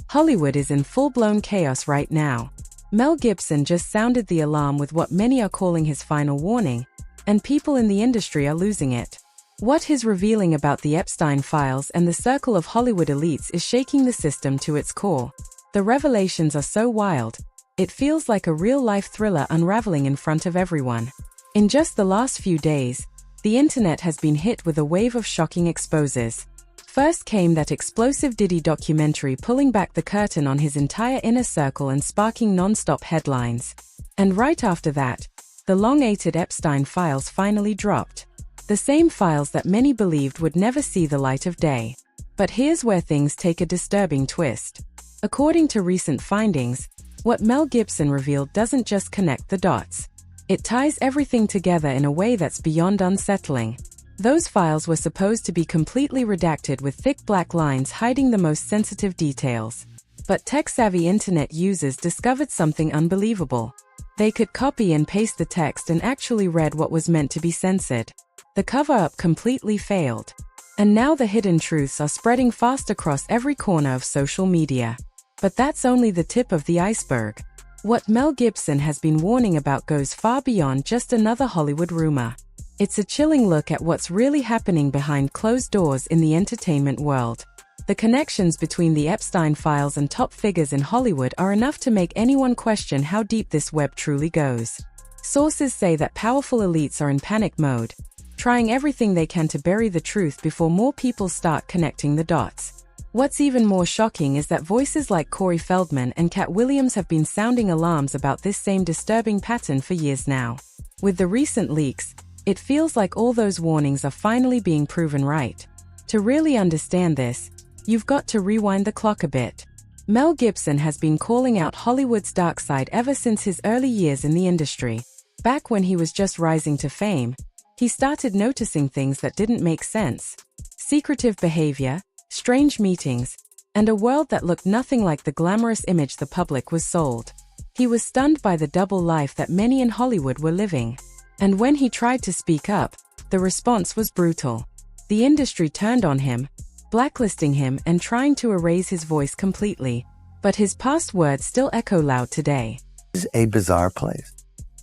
Hollywood is in full-blown chaos right now. Mel Gibson just sounded the alarm with what many are calling his final warning, and people in the industry are losing it. What he's revealing about the Epstein Files and the circle of Hollywood elites is shaking the system to its core. The revelations are so wild, it feels like a real-life thriller unraveling in front of everyone. In just the last few days, the internet has been hit with a wave of shocking exposes. First came that explosive Diddy documentary pulling back the curtain on his entire inner circle and sparking non-stop headlines. And right after that, the long-awaited Epstein Files finally dropped. The same files that many believed would never see the light of day. But here's where things take a disturbing twist. According to recent findings, what Mel Gibson revealed doesn't just connect the dots. It ties everything together in a way that's beyond unsettling. Those files were supposed to be completely redacted with thick black lines hiding the most sensitive details. But tech-savvy internet users discovered something unbelievable. They could copy and paste the text and actually read what was meant to be censored. The cover-up completely failed. And now the hidden truths are spreading fast across every corner of social media. But that's only the tip of the iceberg. What Mel Gibson has been warning about goes far beyond just another Hollywood rumor. It's a chilling look at what's really happening behind closed doors in the entertainment world. The connections between the Epstein Files and top figures in Hollywood are enough to make anyone question how deep this web truly goes. Sources say that powerful elites are in panic mode, trying everything they can to bury the truth before more people start connecting the dots. What's even more shocking is that voices like Corey Feldman and Cat Williams have been sounding alarms about this same disturbing pattern for years now. With the recent leaks, it feels like all those warnings are finally being proven right. To really understand this, you've got to rewind the clock a bit. Mel Gibson has been calling out Hollywood's dark side ever since his early years in the industry. Back when he was just rising to fame, he started noticing things that didn't make sense. Secretive behavior, strange meetings, and a world that looked nothing like the glamorous image the public was sold. He was stunned by the double life that many in Hollywood were living. And when he tried to speak up, the response was brutal. The industry turned on him, blacklisting him and trying to erase his voice completely. But his past words still echo loud today. This is a bizarre place.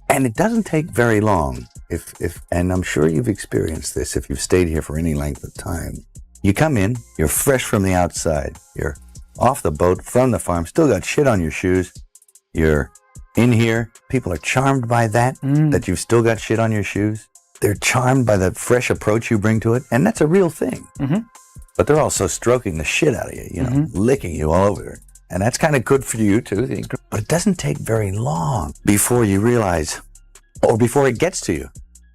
And it doesn't take very long, and I'm sure you've experienced this if you've stayed here for any length of time. You come in, you're fresh from the outside, you're off the boat, from the farm, still got shit on your shoes, you're in here, people are charmed by that you've still got shit on your shoes. They're charmed by the fresh approach you bring to it, and that's a real thing. But they're also stroking the shit out of you, you know, licking you all over. And that's kind of good for you, too. But it doesn't take very long before you realize, or before it gets to you.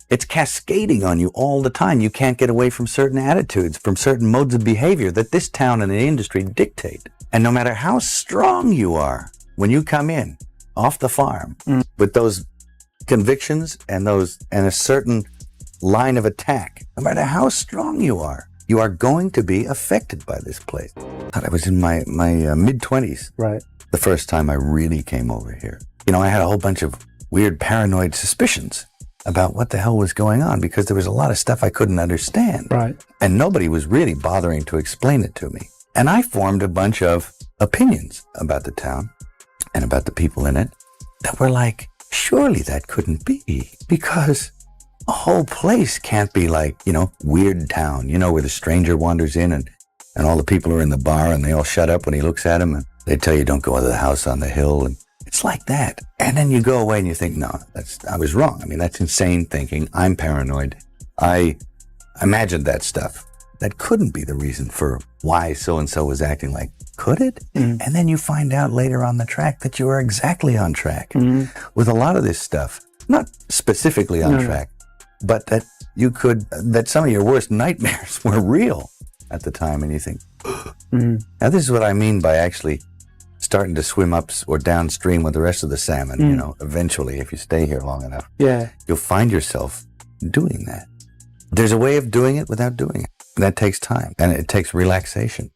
It's cascading on you all the time. You can't get away from certain attitudes, from certain modes of behavior that this town and the industry dictate. And no matter how strong you are, when you come in, off the farm with those convictions and a certain line of attack, no matter how strong you are going to be affected by this place. I was in my mid-20s, right, the first time I really came over here. You know, I had a whole bunch of weird paranoid suspicions about what the hell was going on because there was a lot of stuff I couldn't understand. Right. And nobody was really bothering to explain it to me. And I formed a bunch of opinions about the town and about the people in it that were like, surely that couldn't be, because a whole place can't be like, you know, Weird Town, you know, where the stranger wanders in and all the people are in the bar and they all shut up when he looks at them and they tell you don't go to the house on the hill, and it's like that. And then you go away and you think, no, I was wrong. I mean, that's insane thinking. I'm paranoid. I imagined that stuff. That couldn't be the reason for why so-and-so was acting like, could it? And then you find out later on the track that you are exactly on track with a lot of this stuff. Not specifically on track, but that some of your worst nightmares were real at the time. And you think, now this is what I mean by actually starting to swim up or downstream with the rest of the salmon, you know, eventually, if you stay here long enough, you'll find yourself doing that. There's a way of doing it without doing it. That takes time, and it takes relaxation.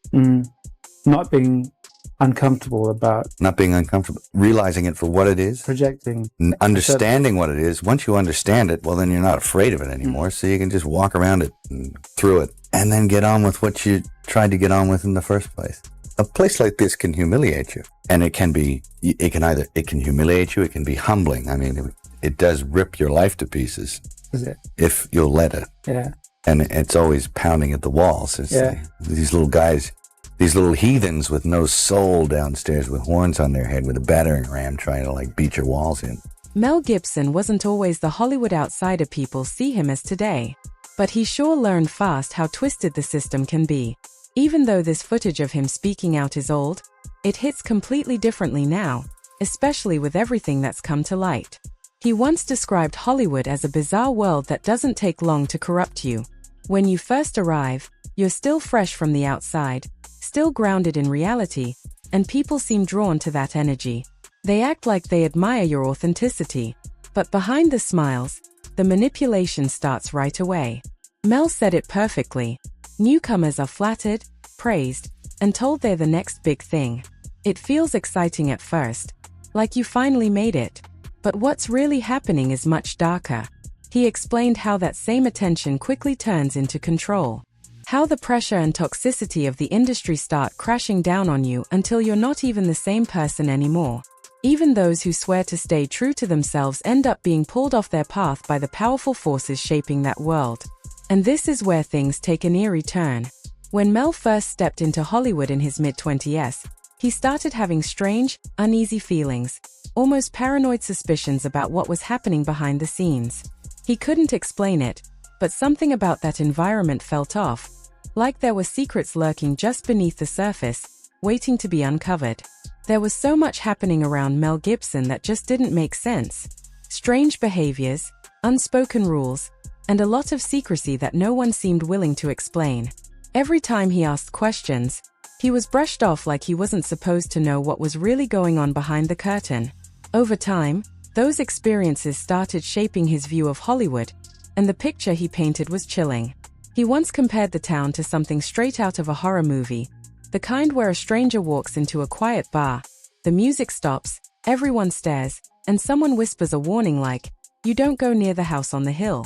Not being uncomfortable about... Not being uncomfortable, realizing it for what it is. Projecting. Understanding what it is. Once you understand it, well, then you're not afraid of it anymore, so you can just walk around it and through it, and then get on with what you tried to get on with in the first place. a place like this can humiliate you. And it can humiliate you, it can be humbling. I mean, it does rip your life to pieces. Is it? If you'll let it. Yeah. And it's always pounding at the walls. It's these little guys, these little heathens with no soul downstairs with horns on their head with a battering ram trying to like beat your walls in. Mel Gibson wasn't always the Hollywood outsider people see him as today. But he sure learned fast how twisted the system can be. Even though this footage of him speaking out is old, it hits completely differently now, especially with everything that's come to light. He once described Hollywood as a bizarre world that doesn't take long to corrupt you. When you first arrive, you're still fresh from the outside, still grounded in reality, and people seem drawn to that energy. They act like they admire your authenticity. But behind the smiles, the manipulation starts right away. Mel said it perfectly. Newcomers are flattered, praised, and told they're the next big thing. It feels exciting at first, like you finally made it. But what's really happening is much darker. He explained how that same attention quickly turns into control. How the pressure and toxicity of the industry start crashing down on you until you're not even the same person anymore. Even those who swear to stay true to themselves end up being pulled off their path by the powerful forces shaping that world. And this is where things take an eerie turn. When Mel first stepped into Hollywood in his mid-20s, he started having strange, uneasy feelings, almost paranoid suspicions about what was happening behind the scenes. He couldn't explain it, but something about that environment felt off, like there were secrets lurking just beneath the surface, waiting to be uncovered. There was so much happening around Mel Gibson that just didn't make sense. Strange behaviors, unspoken rules, and a lot of secrecy that no one seemed willing to explain. Every time he asked questions, he was brushed off like he wasn't supposed to know what was really going on behind the curtain. Over time, those experiences started shaping his view of Hollywood, and the picture he painted was chilling. He once compared the town to something straight out of a horror movie, the kind where a stranger walks into a quiet bar, the music stops, everyone stares, and someone whispers a warning like, "You don't go near the house on the hill."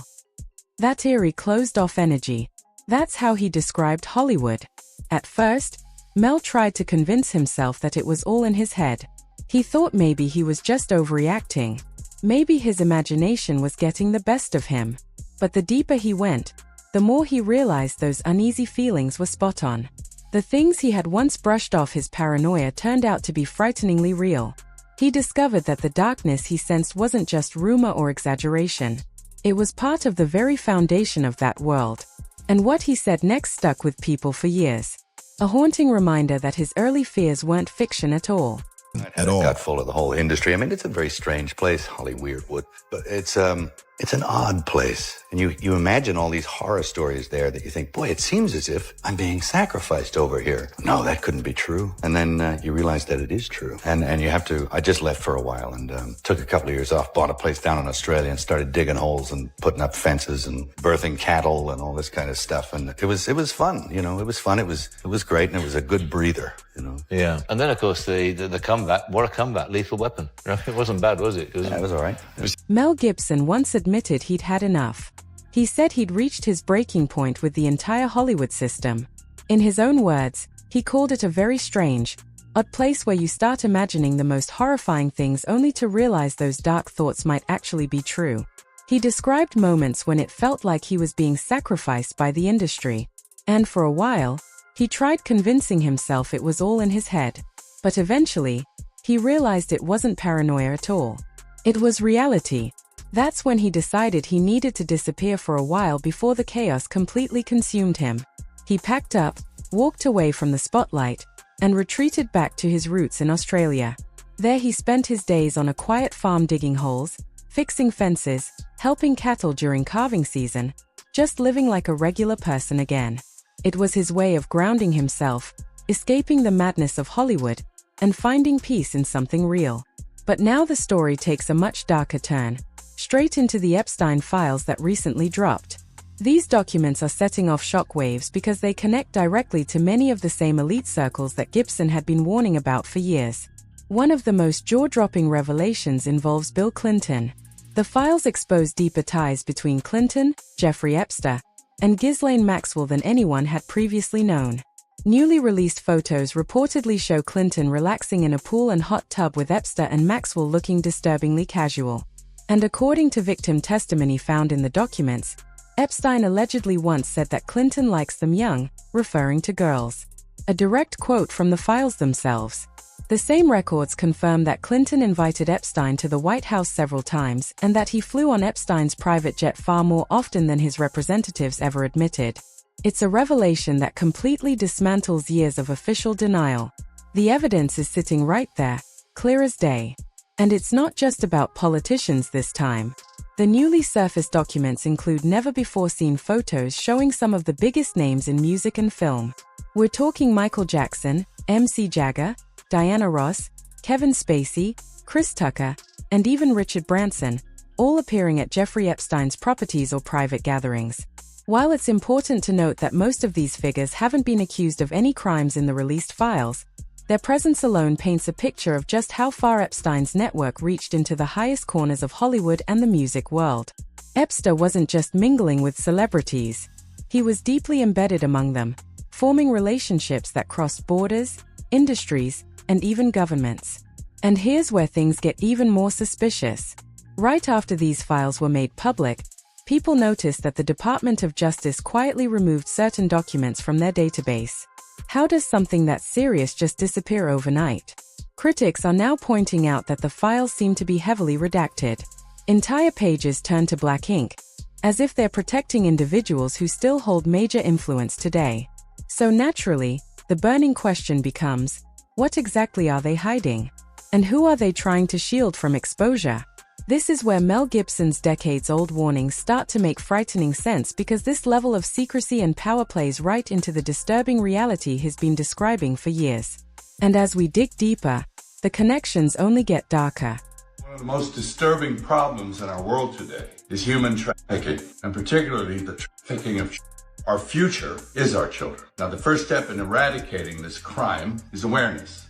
That eerie closed-off energy. That's how he described Hollywood. At first, Mel tried to convince himself that it was all in his head. He thought maybe he was just overreacting. Maybe his imagination was getting the best of him. But the deeper he went, the more he realized those uneasy feelings were spot on. The things he had once brushed off his paranoia turned out to be frighteningly real. He discovered that the darkness he sensed wasn't just rumor or exaggeration. It was part of the very foundation of that world. And what he said next stuck with people for years. A haunting reminder that his early fears weren't fiction at all. At all. Got full of the whole industry. I mean, it's a very strange place, Hollywood, but it's an odd place. And you imagine all these horror stories there that you think, boy, it seems as if I'm being sacrificed over here. No, that couldn't be true. And then you realize that it is true. And you have to, I just left for a while and took a couple of years off, bought a place down in Australia and started digging holes and putting up fences and birthing cattle and all this kind of stuff. And it was fun, you know, it was fun. It was great. And it was a good breather, you know. Yeah. And then, of course, the comeback, what a comeback, Lethal Weapon. It wasn't bad, was it? Yeah, it was all right. Mel Gibson once admitted he'd had enough. He said he'd reached his breaking point with the entire Hollywood system. In his own words, he called it a very strange, odd place where you start imagining the most horrifying things only to realize those dark thoughts might actually be true. He described moments when it felt like he was being sacrificed by the industry. And for a while, he tried convincing himself it was all in his head. But eventually, he realized it wasn't paranoia at all. It was reality. That's when he decided he needed to disappear for a while before the chaos completely consumed him. He packed up, walked away from the spotlight, and retreated back to his roots in Australia. There he spent his days on a quiet farm digging holes, fixing fences, helping cattle during calving season, just living like a regular person again. It was his way of grounding himself, escaping the madness of Hollywood, and finding peace in something real. But now the story takes a much darker turn, straight into the Epstein Files that recently dropped. These documents are setting off shockwaves because they connect directly to many of the same elite circles that Gibson had been warning about for years. One of the most jaw-dropping revelations involves Bill Clinton. The files expose deeper ties between Clinton, Jeffrey Epstein, and Ghislaine Maxwell than anyone had previously known. Newly released photos reportedly show Clinton relaxing in a pool and hot tub with Epstein and Maxwell looking disturbingly casual. And according to victim testimony found in the documents, Epstein allegedly once said that Clinton likes them young, referring to girls. A direct quote from the files themselves. The same records confirm that Clinton invited Epstein to the White House several times and that he flew on Epstein's private jet far more often than his representatives ever admitted. It's a revelation that completely dismantles years of official denial. The evidence is sitting right there, clear as day. And it's not just about politicians this time. The newly surfaced documents include never-before-seen photos showing some of the biggest names in music and film. We're talking Michael Jackson, MC Jagger, Diana Ross, Kevin Spacey, Chris Tucker, and even Richard Branson, all appearing at Jeffrey Epstein's properties or private gatherings. While it's important to note that most of these figures haven't been accused of any crimes in the released files, their presence alone paints a picture of just how far Epstein's network reached into the highest corners of Hollywood and the music world. Epstein wasn't just mingling with celebrities. He was deeply embedded among them, forming relationships that crossed borders, industries, and even governments. And here's where things get even more suspicious. Right after these files were made public, people noticed that the Department of Justice quietly removed certain documents from their database. How does something that serious just disappear overnight? Critics are now pointing out that the files seem to be heavily redacted. Entire pages turn to black ink, as if they're protecting individuals who still hold major influence today. So naturally, the burning question becomes, what exactly are they hiding? And who are they trying to shield from exposure? This is where Mel Gibson's decades-old warnings start to make frightening sense, because this level of secrecy and power plays right into the disturbing reality he's been describing for years. And as we dig deeper, the connections only get darker. One of the most disturbing problems in our world today is human trafficking, and particularly the trafficking of children. Our future is our children. Now, the first step in eradicating this crime is awareness.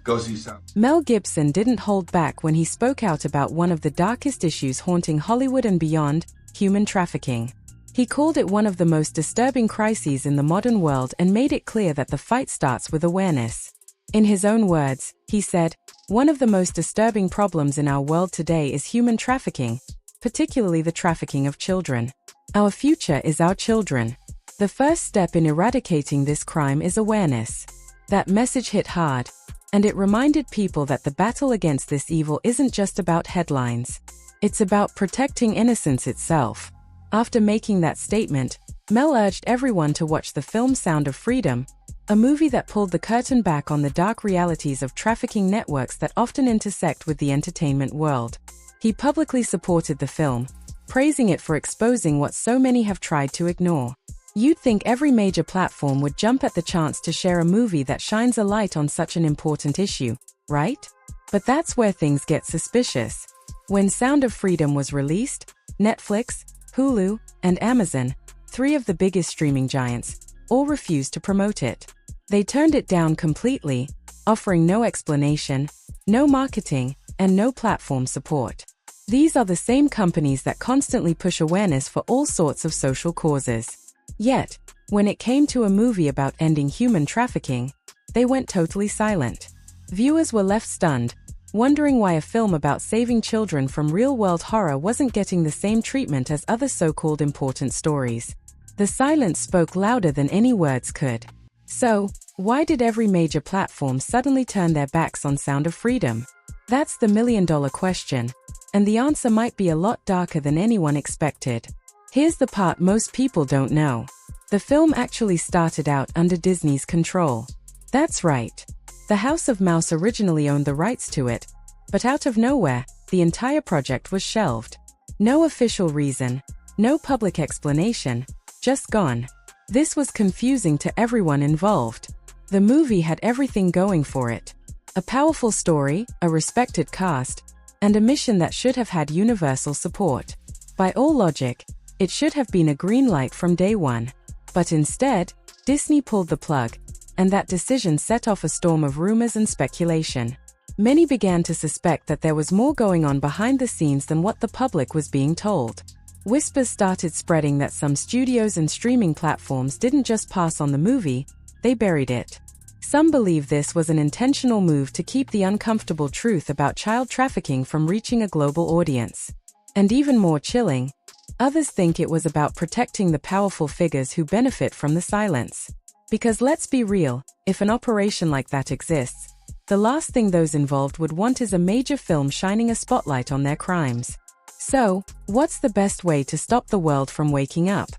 Mel Gibson didn't hold back when he spoke out about one of the darkest issues haunting Hollywood and beyond, human trafficking. He called it one of the most disturbing crises in the modern world and made it clear that the fight starts with awareness. In his own words, he said, "One of the most disturbing problems in our world today is human trafficking, particularly the trafficking of children. Our future is our children. The first step in eradicating this crime is awareness." That message hit hard, and it reminded people that the battle against this evil isn't just about headlines. It's about protecting innocence itself. After making that statement, Mel urged everyone to watch the film Sound of Freedom, a movie that pulled the curtain back on the dark realities of trafficking networks that often intersect with the entertainment world. He publicly supported the film, praising it for exposing what so many have tried to ignore. You'd think every major platform would jump at the chance to share a movie that shines a light on such an important issue, right? But that's where things get suspicious. When Sound of Freedom was released, Netflix, Hulu, and Amazon, three of the biggest streaming giants, all refused to promote it. They turned it down completely, offering no explanation, no marketing, and no platform support. These are the same companies that constantly push awareness for all sorts of social causes. Yet, when it came to a movie about ending human trafficking, they went totally silent. Viewers were left stunned, wondering why a film about saving children from real-world horror wasn't getting the same treatment as other so-called important stories. The silence spoke louder than any words could. So, why did every major platform suddenly turn their backs on Sound of Freedom? That's the million-dollar question, and the answer might be a lot darker than anyone expected. Here's the part most people don't know. The film actually started out under Disney's control. That's right. The House of Mouse originally owned the rights to it, but out of nowhere, the entire project was shelved. No official reason, no public explanation, just gone. This was confusing to everyone involved. The movie had everything going for it. A powerful story, a respected cast, and a mission that should have had universal support. By all logic, it should have been a green light from day one. But instead, Disney pulled the plug, and that decision set off a storm of rumors and speculation. Many began to suspect that there was more going on behind the scenes than what the public was being told. Whispers started spreading that some studios and streaming platforms didn't just pass on the movie, they buried it. Some believe this was an intentional move to keep the uncomfortable truth about child trafficking from reaching a global audience. And even more chilling, others think it was about protecting the powerful figures who benefit from the silence. Because let's be real, if an operation like that exists, the last thing those involved would want is a major film shining a spotlight on their crimes. So, what's the best way to stop the world from waking up?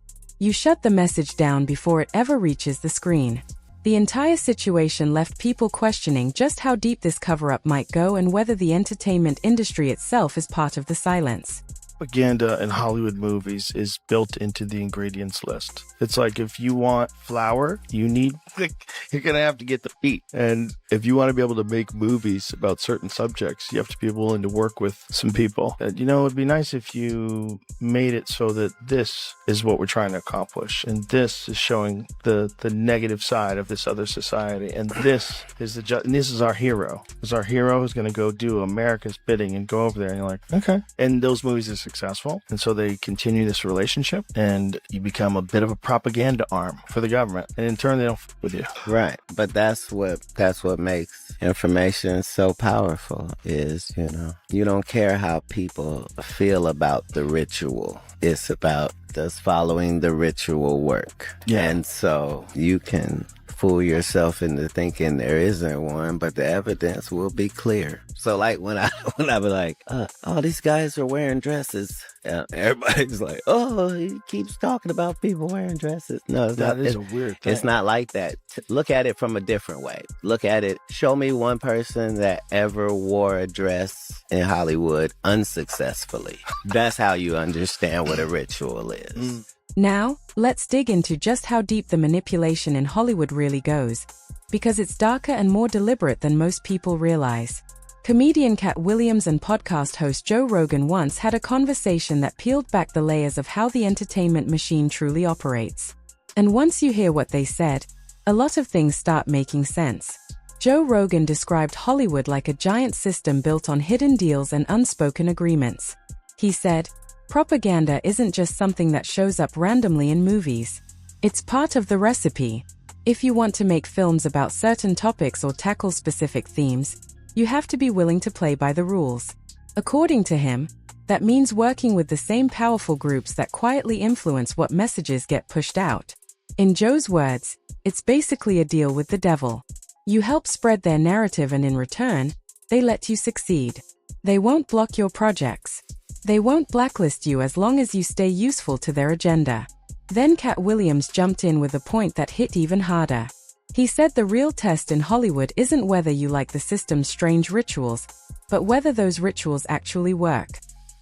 You shut the message down before it ever reaches the screen. The entire situation left people questioning just how deep this cover-up might go and whether the entertainment industry itself is part of the silence. Propaganda in Hollywood movies is built into the ingredients list. It's like if you want flour, you're going to have to get the beet. And if you want to be able to make movies about certain subjects, you have to be willing to work with some people. And, it'd be nice if you made it so that this is what we're trying to accomplish. And this is showing the negative side of this other society. And this is this is our hero. Because our hero is going to go do America's bidding and go over there. And you're like, okay. And those movies are successful, and so they continue this relationship, and you become a bit of a propaganda arm for the government, and in turn they don't f with you. Right, but that's what makes information so powerful. Is you don't care how people feel about the ritual. It's about does following the ritual work. Yeah. And so you can fool yourself into thinking there isn't one, but the evidence will be clear. So like when I be like, all these guys are wearing dresses, everybody's like, oh, he keeps talking about people wearing dresses. No, that is a weird thing. It's not like that. Look at it from a different way. Look at it. Show me one person that ever wore a dress in Hollywood unsuccessfully. That's how you understand what a ritual is. Now, let's dig into just how deep the manipulation in Hollywood really goes, because it's darker and more deliberate than most people realize. Comedian Cat Williams and podcast host Joe Rogan once had a conversation that peeled back the layers of how the entertainment machine truly operates. And once you hear what they said, a lot of things start making sense. Joe Rogan described Hollywood like a giant system built on hidden deals and unspoken agreements. He said, propaganda isn't just something that shows up randomly in movies. It's part of the recipe. If you want to make films about certain topics or tackle specific themes, you have to be willing to play by the rules. According to him, that means working with the same powerful groups that quietly influence what messages get pushed out. In Joe's words, it's basically a deal with the devil. You help spread their narrative and in return, they let you succeed. They won't block your projects. They won't blacklist you as long as you stay useful to their agenda. Then Cat Williams jumped in with a point that hit even harder. He said the real test in Hollywood isn't whether you like the system's strange rituals, but whether those rituals actually work.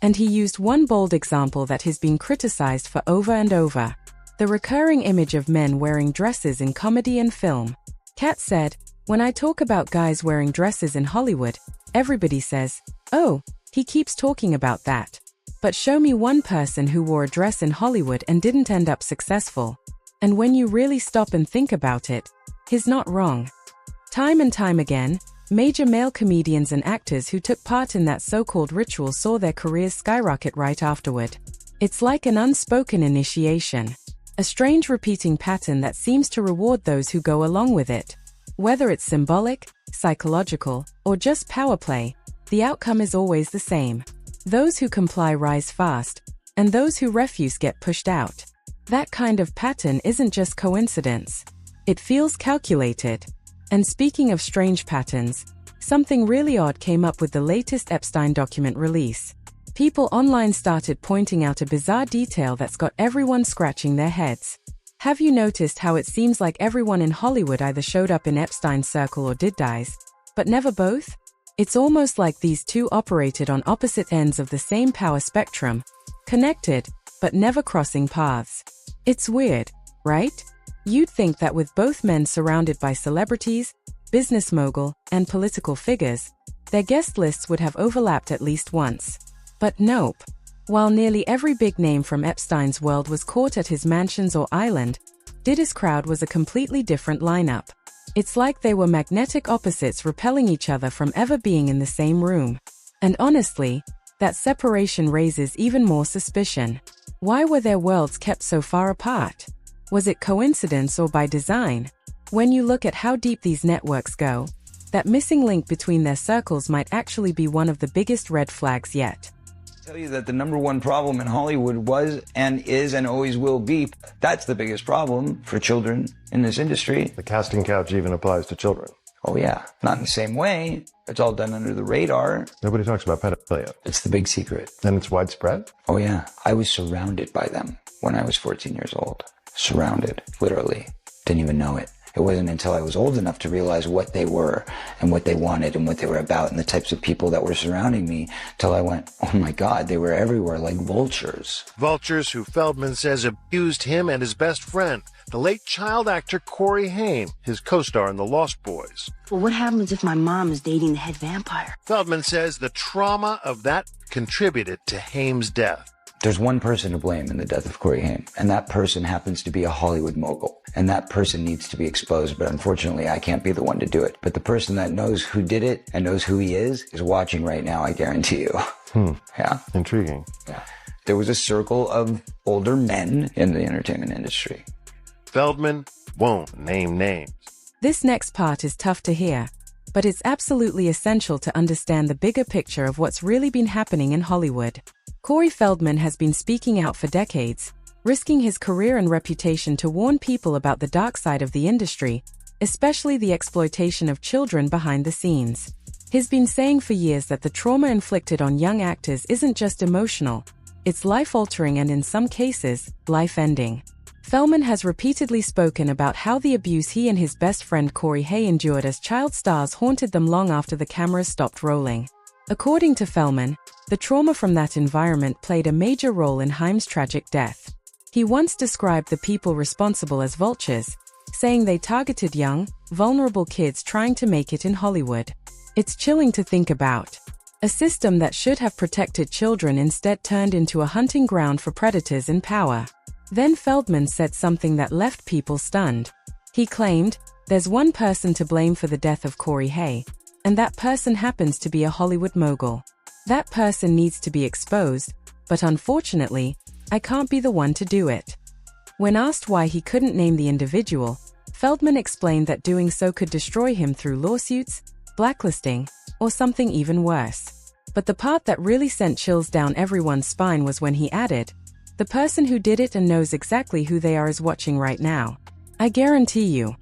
And he used one bold example that has been criticized for over and over: the recurring image of men wearing dresses in comedy and film. Cat said, when I talk about guys wearing dresses in Hollywood, everybody says, oh, he keeps talking about that. But show me one person who wore a dress in Hollywood and didn't end up successful. And when you really stop and think about it, he's not wrong. Time and time again, major male comedians and actors who took part in that so-called ritual saw their careers skyrocket right afterward. It's like an unspoken initiation, a strange repeating pattern that seems to reward those who go along with it. Whether it's symbolic, psychological, or just power play, the outcome is always the same. Those who comply rise fast, and those who refuse get pushed out. That kind of pattern isn't just coincidence. It feels calculated. And speaking of strange patterns, something really odd came up with the latest Epstein document release. People online started pointing out a bizarre detail that's got everyone scratching their heads. Have you noticed how it seems like everyone in Hollywood either showed up in Epstein's circle or did dies, but never both? It's almost like these two operated on opposite ends of the same power spectrum, connected, but never crossing paths. It's weird, right? You'd think that with both men surrounded by celebrities, business mogul, and political figures, their guest lists would have overlapped at least once. But nope. While nearly every big name from Epstein's world was caught at his mansions or island, Diddy's crowd was a completely different lineup. It's like they were magnetic opposites repelling each other from ever being in the same room. And honestly, that separation raises even more suspicion. Why were their worlds kept so far apart? Was it coincidence or by design? When you look at how deep these networks go, that missing link between their circles might actually be one of the biggest red flags yet. Tell you that the number one problem in Hollywood was and is and always will be, that's the biggest problem for children in this industry. The casting couch even applies to children. Oh yeah, not in the same way. It's all done under the radar. Nobody talks about pedophilia. It's the big secret. And it's widespread? Oh yeah, I was surrounded by them when I was 14 years old. Surrounded, literally. Didn't even know it. It wasn't until I was old enough to realize what they were and what they wanted and what they were about and the types of people that were surrounding me till I went, oh my God, they were everywhere like vultures. Vultures who Feldman says abused him and his best friend, the late child actor Corey Haim, his co-star in The Lost Boys. Well, what happens if my mom is dating the head vampire? Feldman says the trauma of that contributed to Haim's death. There's one person to blame in the death of Corey Haim, and that person happens to be a Hollywood mogul. And that person needs to be exposed, but unfortunately I can't be the one to do it. But the person that knows who did it and knows who he is watching right now, I guarantee you. Yeah. Intriguing. Yeah. There was a circle of older men in the entertainment industry. Feldman won't name names. This next part is tough to hear, but it's absolutely essential to understand the bigger picture of what's really been happening in Hollywood. Corey Feldman has been speaking out for decades, risking his career and reputation to warn people about the dark side of the industry, especially the exploitation of children behind the scenes. He's been saying for years that the trauma inflicted on young actors isn't just emotional, it's life-altering and in some cases, life-ending. Feldman has repeatedly spoken about how the abuse he and his best friend Corey Haim endured as child stars haunted them long after the cameras stopped rolling. According to Feldman, the trauma from that environment played a major role in Haim's tragic death. He once described the people responsible as vultures, saying they targeted young, vulnerable kids trying to make it in Hollywood. It's chilling to think about. A system that should have protected children instead turned into a hunting ground for predators in power. Then Feldman said something that left people stunned. He claimed, "There's one person to blame for the death of Corey Haim, and that person happens to be a Hollywood mogul. That person needs to be exposed, but unfortunately, I can't be the one to do it." When asked why he couldn't name the individual, Feldman explained that doing so could destroy him through lawsuits, blacklisting, or something even worse. But the part that really sent chills down everyone's spine was when he added, "The person who did it and knows exactly who they are is watching right now. I guarantee you."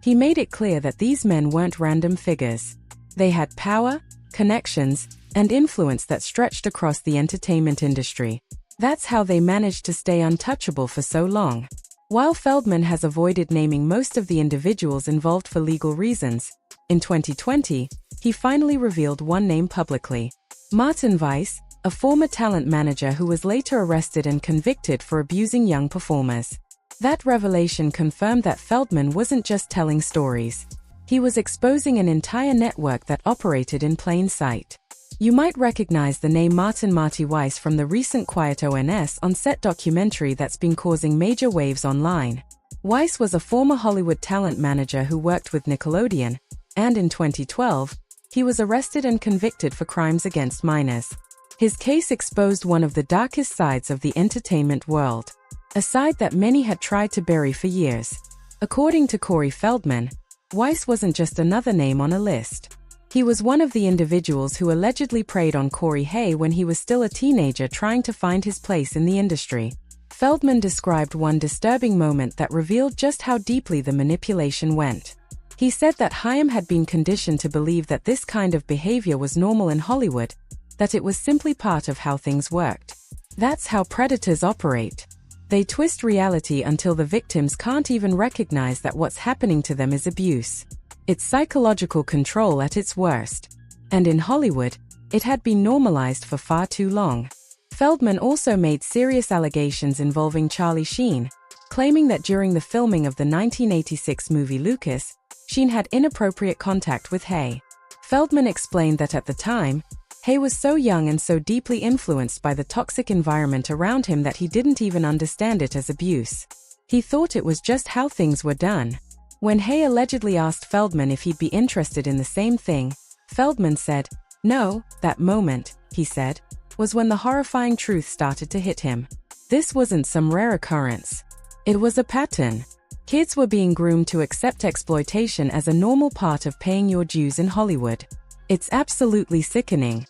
He made it clear that these men weren't random figures. They had power, connections, and influence that stretched across the entertainment industry. That's how they managed to stay untouchable for so long. While Feldman has avoided naming most of the individuals involved for legal reasons, in 2020, he finally revealed one name publicly. Martin Weiss, a former talent manager who was later arrested and convicted for abusing young performers. That revelation confirmed that Feldman wasn't just telling stories. He was exposing an entire network that operated in plain sight. You might recognize the name Martin "Marty" Weiss from the recent Quiet on-set documentary that's been causing major waves online. Weiss was a former Hollywood talent manager who worked with Nickelodeon, and in 2012, he was arrested and convicted for crimes against minors. His case exposed one of the darkest sides of the entertainment world, a side that many had tried to bury for years. According to Corey Feldman, Weiss wasn't just another name on a list. He was one of the individuals who allegedly preyed on Corey Haim when he was still a teenager trying to find his place in the industry. Feldman described one disturbing moment that revealed just how deeply the manipulation went. He said that Haim had been conditioned to believe that this kind of behavior was normal in Hollywood, that it was simply part of how things worked. That's how predators operate. They twist reality until the victims can't even recognize that what's happening to them is abuse. It's psychological control at its worst. And in Hollywood, it had been normalized for far too long. Feldman also made serious allegations involving Charlie Sheen, claiming that during the filming of the 1986 movie Lucas, Sheen had inappropriate contact with Haim. Feldman explained that at the time, Haim was so young and so deeply influenced by the toxic environment around him that he didn't even understand it as abuse. He thought it was just how things were done. When Haim allegedly asked Feldman if he'd be interested in the same thing, Feldman said, "No." That moment, he said, was when the horrifying truth started to hit him. This wasn't some rare occurrence. It was a pattern. Kids were being groomed to accept exploitation as a normal part of paying your dues in Hollywood. It's absolutely sickening.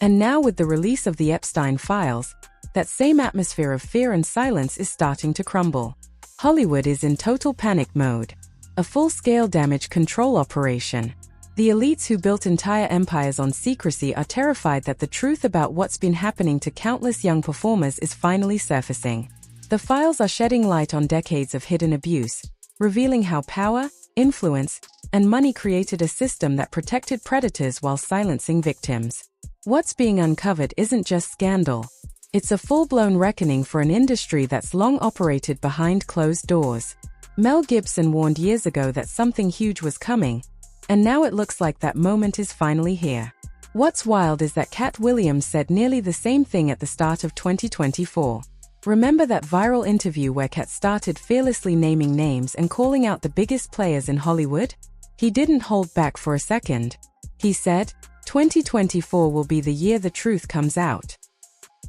And now with the release of the Epstein Files, that same atmosphere of fear and silence is starting to crumble. Hollywood is in total panic mode. A full-scale damage control operation. The elites who built entire empires on secrecy are terrified that the truth about what's been happening to countless young performers is finally surfacing. The files are shedding light on decades of hidden abuse, revealing how power, influence, and money created a system that protected predators while silencing victims. What's being uncovered isn't just scandal. It's a full-blown reckoning for an industry that's long operated behind closed doors. Mel Gibson warned years ago that something huge was coming, and now it looks like that moment is finally here. What's wild is that Cat Williams said nearly the same thing at the start of 2024. Remember that viral interview where Cat started fearlessly naming names and calling out the biggest players in Hollywood? He didn't hold back for a second. He said, 2024 will be the year the truth comes out.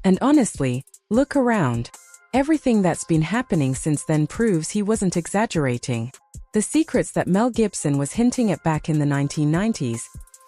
And honestly, look around. Everything that's been happening since then proves he wasn't exaggerating. The secrets that Mel Gibson was hinting at back in the 1990s,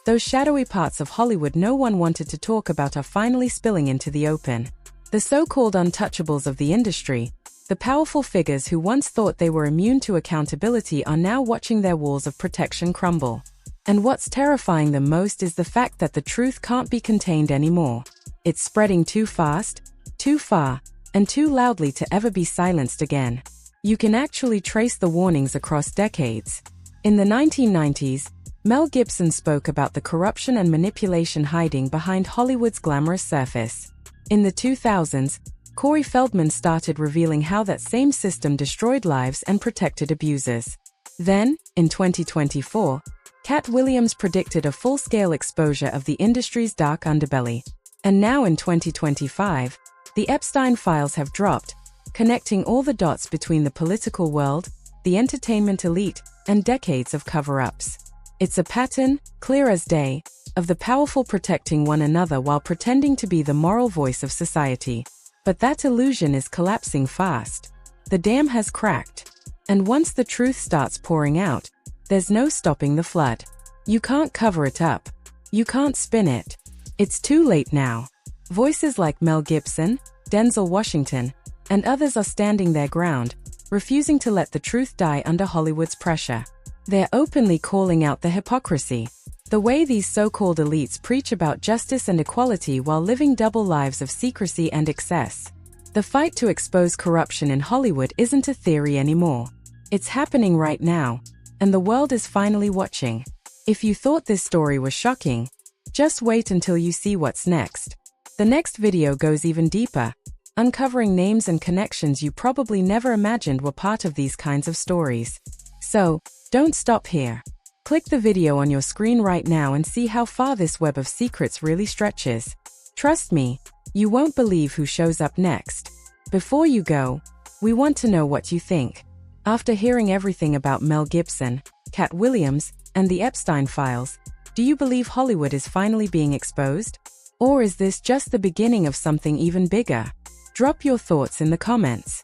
those shadowy parts of Hollywood no one wanted to talk about, are finally spilling into the open. The so-called untouchables of the industry, the powerful figures who once thought they were immune to accountability, are now watching their walls of protection crumble. And what's terrifying them most is the fact that the truth can't be contained anymore. It's spreading too fast, too far, and too loudly to ever be silenced again. You can actually trace the warnings across decades. In the 1990s, Mel Gibson spoke about the corruption and manipulation hiding behind Hollywood's glamorous surface. In the 2000s, Corey Feldman started revealing how that same system destroyed lives and protected abusers. Then, in 2024, Cat Williams predicted a full-scale exposure of the industry's dark underbelly. And now in 2025, the Epstein Files have dropped, connecting all the dots between the political world, the entertainment elite, and decades of cover-ups. It's a pattern, clear as day, of the powerful protecting one another while pretending to be the moral voice of society. But that illusion is collapsing fast. The dam has cracked. And once the truth starts pouring out, there's no stopping the flood. You can't cover it up. You can't spin it. It's too late now. Voices like Mel Gibson, Denzel Washington, and others are standing their ground, refusing to let the truth die under Hollywood's pressure. They're openly calling out the hypocrisy. The way these so-called elites preach about justice and equality while living double lives of secrecy and excess. The fight to expose corruption in Hollywood isn't a theory anymore. It's happening right now, and the world is finally watching. If you thought this story was shocking, just wait until you see what's next. The next video goes even deeper, uncovering names and connections you probably never imagined were part of these kinds of stories. So, don't stop here. Click the video on your screen right now and see how far this web of secrets really stretches. Trust me, you won't believe who shows up next. Before you go, we want to know what you think. After hearing everything about Mel Gibson, Cat Williams, and the Epstein Files, do you believe Hollywood is finally being exposed? Or is this just the beginning of something even bigger? Drop your thoughts in the comments.